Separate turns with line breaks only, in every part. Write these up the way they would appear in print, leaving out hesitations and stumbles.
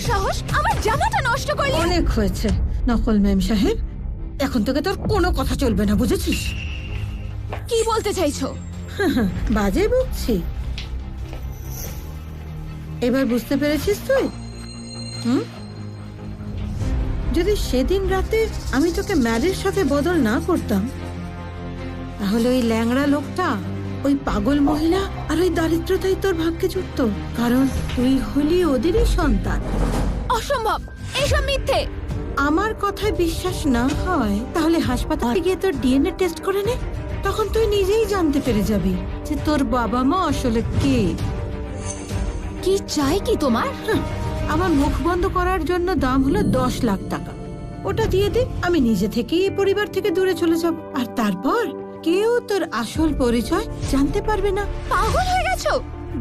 সাহস আমার জামাটা নষ্ট করলি?
অনেক হয়েছে নকল ম্যাম সাহেব, এখন থেকে তোর কোনো কথা চলবে না, বুঝেছিস?
কি বলতে চাইছো?
বাজে বকছি। এবার বুঝতে পেরেছিস তুই? যদি সেদিন রাতে আমি তোকে ম্যারের সাথে বদল না করতাম, তাহলে ওই ল্যাংড়া লোকটা, ওই পাগল মহিলা আর ওই দারিদ্রতাই তোর ভাগ্যে জুটত। কারণ তুই হলি ওদেরই সন্তান।
অসম্ভব, এসব মিথ্যে।
আমার কথায় বিশ্বাস না হয় তাহলে হাসপাতালে গিয়ে তোর ডিএনএ টেস্ট করে নে। তখন তুই নিজেই জানতে পেরে যাবি যে তোর বাবা মা আসলে কে।
কি চাই কি তোমার?
আমার মুখ বন্ধ করার জন্য দাম হলো 10 লাখ টাকা। ওটা দিয়ে দে, আমি নিজে থেকেই এই পরিবার থেকে দূরে চলে যাব। আর তারপর কেউ তোর আসল পরিচয় জানতে পারবে না।
পাগল হয়ে গেছো?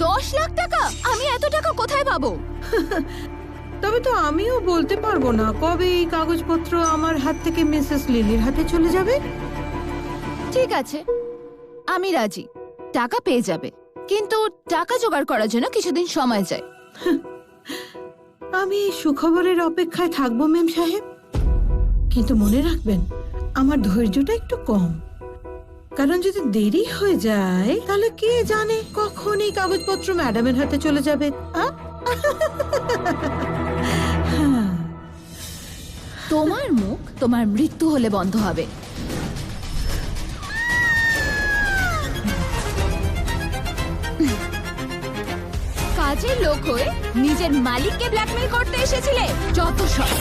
10 লাখ টাকা? আমি এত টাকা কোথায় পাবো?
তবে তো আমিও বলতে পারবো না কবে এই কাগজপত্র আমার হাত থেকে মিসেস লিলির হাতে চলে যাবে।
ঠিক আছে, আমি রাজি, টাকা পেয়ে যাবে, কিন্তু টাকা জোগাড় করার জন্য কিছুদিন সময় চাই।
আমি সুখবরের অপেক্ষায় থাকবো ম্যাম সাহেব, কিন্তু মনে রাখবেন আমার ধৈর্যটা একটু কম। কারণ যদি দেরি হয়ে যায় তাহলে কে জানে কখন এই কাগজপত্র ম্যাডামের হাতে চলে যাবে।
তোমার মুখ তোমার মৃত্যু হলে বন্ধ হবে। কাজের লোক হয়ে নিজের মালিককে ব্ল্যাকমেল করতে এসেছিলে, যত সব।